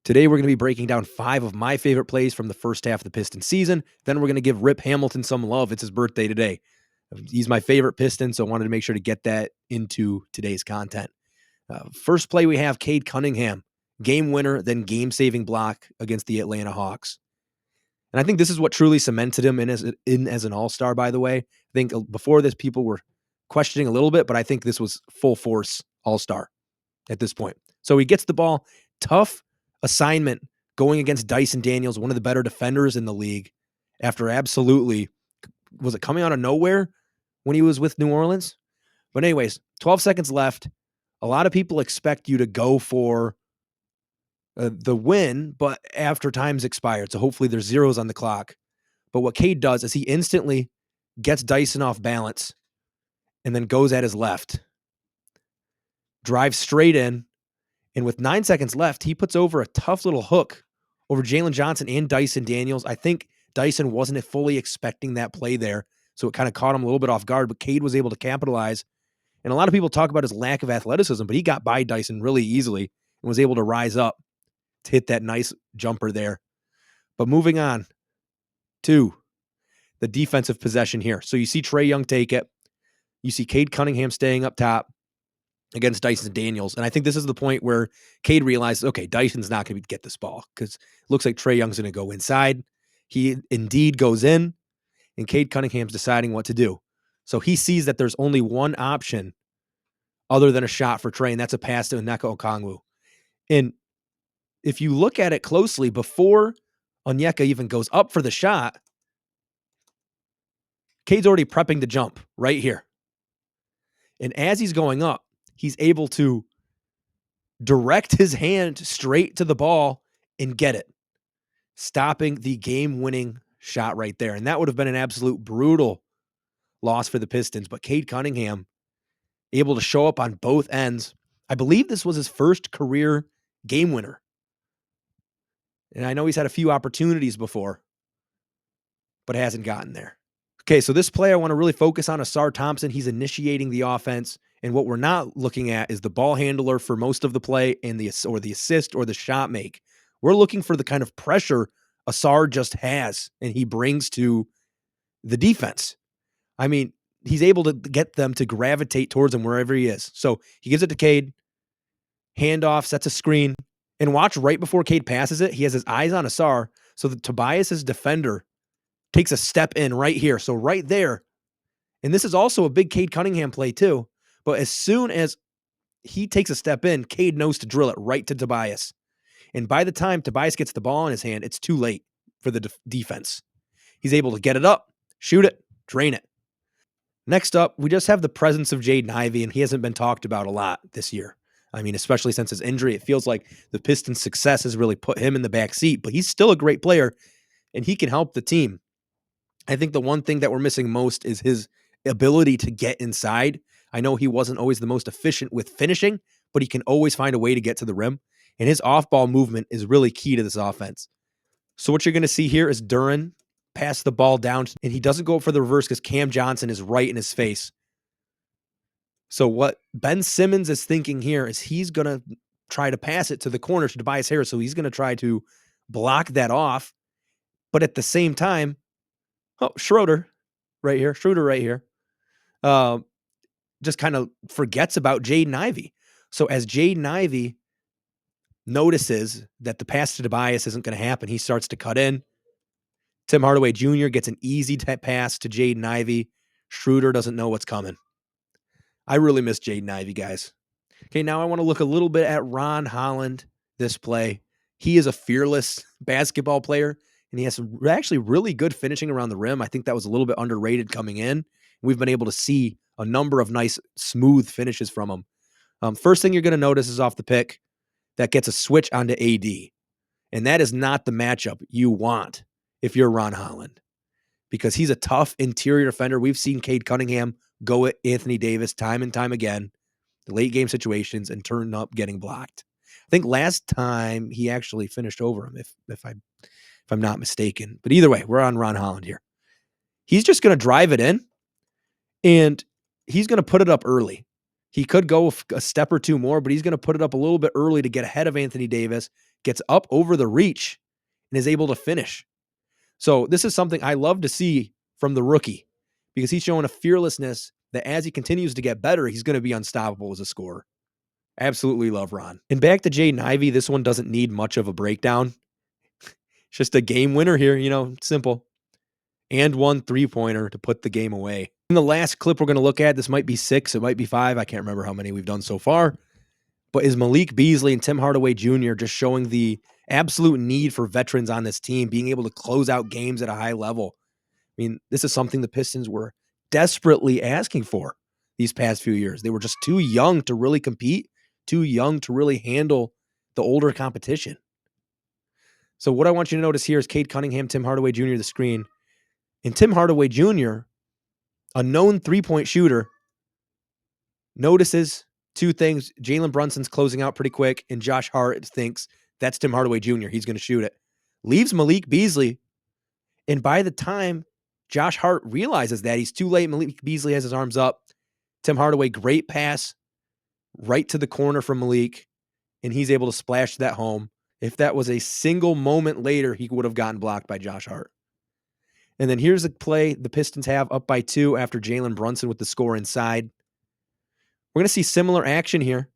Today, we're going to be breaking down 5 of my favorite plays from the first half of the Pistons season. Then we're going to give Rip Hamilton some love. It's his birthday today. He's my favorite Piston, so I wanted to make sure to get that into today's content. First play, we have Cade Cunningham, game winner, then game-saving block against the Atlanta Hawks. And I think this is what truly cemented him in as an all-star, by the way. I think before this, people were questioning a little bit, but I think this was full force all-star at this point. So he gets the ball. Tough assignment going against Dyson Daniels, one of the better defenders in the league, after absolutely, was it coming out of nowhere when he was with New Orleans? But anyways, 12 seconds left. A lot of people expect you to go for the win, but after time's expired. So hopefully there's zeros on the clock. But what Cade does is he instantly gets Dyson off balance and then goes at his left. Drives straight in. And with 9 seconds left, he puts over a tough little hook over Jalen Johnson and Dyson Daniels. I think Dyson wasn't fully expecting that play there, so it kind of caught him a little bit off guard, but Cade was able to capitalize. And a lot of people talk about his lack of athleticism, but he got by Dyson really easily and was able to rise up to hit that nice jumper there. But moving on to the defensive possession here. So you see Trae Young take it. You see Cade Cunningham staying up top against Dyson Daniels. And I think this is the point where Cade realizes, okay, Dyson's not going to get this ball because it looks like Trae Young's going to go inside. He indeed goes in, and Cade Cunningham's deciding what to do. So he sees that there's only one option other than a shot for Trae, and that's a pass to Onyeka Okongwu. And if you look at it closely, before Onyeka even goes up for the shot, Cade's already prepping to jump right here. And as he's going up, he's able to direct his hand straight to the ball and get it, stopping the game-winning shot right there. And that would have been an absolute brutal loss for the Pistons. But Cade Cunningham able to show up on both ends. I believe this was his first career game winner. And I know he's had a few opportunities before, but hasn't gotten there. Okay, so this play I want to really focus on Ausar Thompson. He's initiating the offense. And what we're not looking at is the ball handler for most of the play and the assist or the shot make. We're looking for the kind of pressure Ausar just has and he brings to the defense. I mean, he's able to get them to gravitate towards him wherever he is. So he gives it to Cade, handoff, sets a screen, and watch right before Cade passes it, he has his eyes on Ausar. So the Tobias's defender takes a step in right here. So right there, and this is also a big Cade Cunningham play too. But as soon as he takes a step in, Cade knows to drill it right to Tobias. And by the time Tobias gets the ball in his hand, it's too late for the defense. He's able to get it up, shoot it, drain it. Next up, we just have the presence of Jaden Ivey, and he hasn't been talked about a lot this year. I mean, especially since his injury, it feels like the Pistons' success has really put him in the back seat, but he's still a great player, and he can help the team. I think the one thing that we're missing most is his ability to get inside. I know he wasn't always the most efficient with finishing, but he can always find a way to get to the rim. And his off-ball movement is really key to this offense. So what you're going to see here is Duren pass the ball down, and he doesn't go for the reverse because Cam Johnson is right in his face. So what Ben Simmons is thinking here is he's going to try to pass it to the corner to Tobias Harris. So he's going to try to block that off. But at the same time, Schroeder right here. Just kind of forgets about Jaden Ivey. So as Jaden Ivey notices that the pass to Tobias isn't going to happen, he starts to cut in. Tim Hardaway Jr. gets an easy pass to Jaden Ivey. Schroeder doesn't know what's coming. I really miss Jaden Ivey, guys. Okay, now I want to look a little bit at Ron Holland this play. He is a fearless basketball player, and he has some actually really good finishing around the rim. I think that was a little bit underrated coming in. We've been able to see a number of nice, smooth finishes from him. First thing you're going to notice is off the pick that gets a switch onto AD. And that is not the matchup you want if you're Ron Holland, because he's a tough interior defender. We've seen Cade Cunningham go at Anthony Davis time and time again, the late game situations, and turn up getting blocked. I think last time he actually finished over him, if I'm not mistaken. But either way, we're on Ron Holland here. He's just going to drive it in, and he's going to put it up early. He could go a step or two more, but he's going to put it up a little bit early to get ahead of Anthony Davis, gets up over the reach, and is able to finish. So this is something I love to see from the rookie because he's showing a fearlessness that as he continues to get better, he's going to be unstoppable as a scorer. Absolutely love Ron. And back to Jaden Ivey, this one doesn't need much of a breakdown. It's just a game winner here, simple. And one three-pointer to put the game away. In the last clip we're going to look at, this might be 6, it might be 5, I can't remember how many we've done so far, but is Malik Beasley and Tim Hardaway Jr. just showing the absolute need for veterans on this team, being able to close out games at a high level. I mean, this is something the Pistons were desperately asking for these past few years. They were just too young to really compete, too young to really handle the older competition. So what I want you to notice here is Cade Cunningham, Tim Hardaway Jr., the screen. And Tim Hardaway Jr., a known three-point shooter, notices two things. Jalen Brunson's closing out pretty quick, and Josh Hart thinks that's Tim Hardaway Jr. He's going to shoot it. Leaves Malik Beasley, and by the time Josh Hart realizes that, he's too late. Malik Beasley has his arms up. Tim Hardaway, great pass right to the corner from Malik, and he's able to splash that home. If that was a single moment later, he would have gotten blocked by Josh Hart. And then here's a play the Pistons have up by 2 after Jalen Brunson with the score inside. We're going to see similar action here,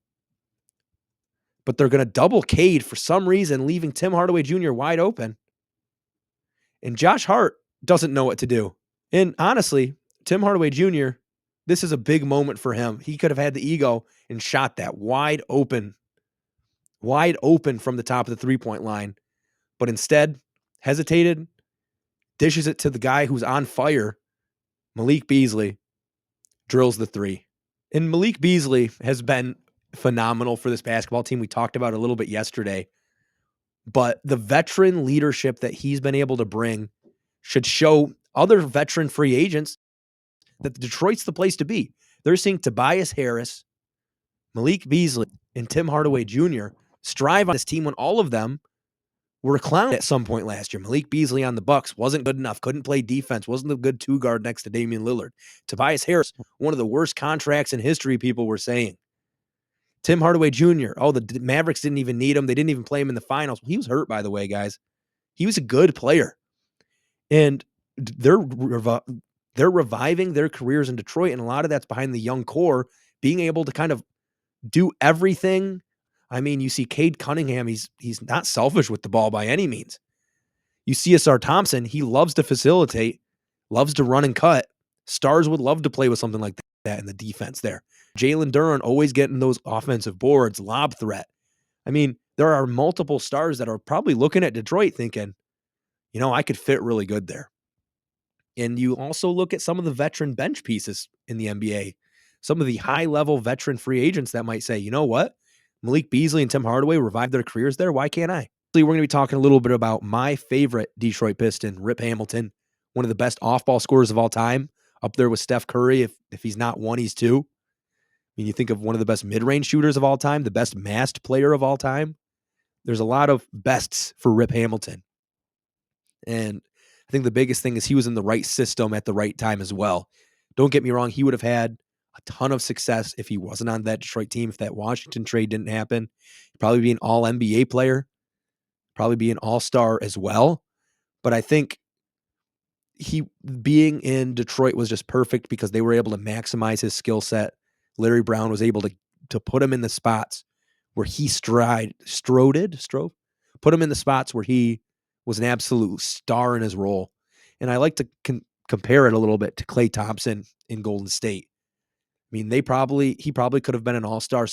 but they're going to double Cade for some reason, leaving Tim Hardaway Jr. wide open. And Josh Hart doesn't know what to do. And honestly, Tim Hardaway Jr., this is a big moment for him. He could have had the ego and shot that wide open from the top of the three-point line, but instead hesitated, dishes it to the guy who's on fire, Malik Beasley, drills the three. And Malik Beasley has been phenomenal for this basketball team. We talked about it a little bit yesterday, but the veteran leadership that he's been able to bring should show other veteran free agents that Detroit's the place to be. They're seeing Tobias Harris, Malik Beasley, and Tim Hardaway Jr. strive on this team when all of them were a clown at some point last year. Malik Beasley on the Bucks wasn't good enough, couldn't play defense, wasn't a good two-guard next to Damian Lillard. Tobias Harris, one of the worst contracts in history, people were saying. Tim Hardaway Jr., the Mavericks didn't even need him. They didn't even play him in the finals. He was hurt, by the way, guys. He was a good player. And they're reviving their careers in Detroit, and a lot of that's behind the young core being able to kind of do everything. I mean, you see Cade Cunningham, he's not selfish with the ball by any means. You see Asar Thompson, he loves to facilitate, loves to run and cut. Stars would love to play with something like that in the defense there. Jalen Duren always getting those offensive boards, lob threat. I mean, there are multiple stars that are probably looking at Detroit thinking, I could fit really good there. And you also look at some of the veteran bench pieces in the NBA, some of the high-level veteran free agents that might say, you know what? Malik Beasley and Tim Hardaway revived their careers there. Why can't I? We're going to be talking a little bit about my favorite Detroit Piston, Rip Hamilton, one of the best off-ball scorers of all time, up there with Steph Curry. If he's not 1, he's 2. I mean, you think of one of the best mid-range shooters of all time, the best masked player of all time. There's a lot of bests for Rip Hamilton. And I think the biggest thing is he was in the right system at the right time as well. Don't get me wrong, he would have had a ton of success if he wasn't on that Detroit team, if that Washington trade didn't happen. He'd probably be an all-NBA player, probably be an all-star as well. But I think he being in Detroit was just perfect because they were able to maximize his skill set. Larry Brown was able to put him in the spots where he put him in the spots where he was an absolute star in his role. And I like to compare it a little bit to Klay Thompson in Golden State. I mean, he probably could have been an all-star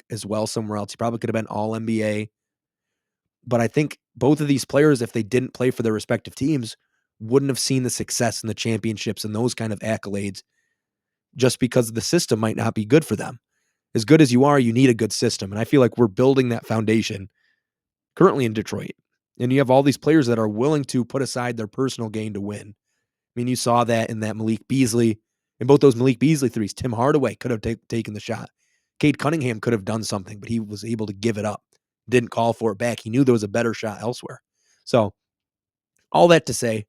as well somewhere else. He probably could have been all NBA. But I think both of these players, if they didn't play for their respective teams, wouldn't have seen the success and the championships and those kind of accolades just because the system might not be good for them. As good as you are, you need a good system. And I feel like we're building that foundation currently in Detroit. And you have all these players that are willing to put aside their personal gain to win. I mean, you saw that in that Malik Beasley. In both those Malik Beasley threes, Tim Hardaway could have taken the shot. Cade Cunningham could have done something, but he was able to give it up. Didn't call for it back. He knew there was a better shot elsewhere. So all that to say,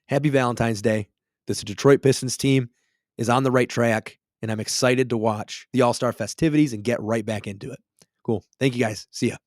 happy Valentine's Day. This Detroit Pistons team is on the right track, and I'm excited to watch the All-Star festivities and get right back into it. Cool. Thank you, guys. See ya.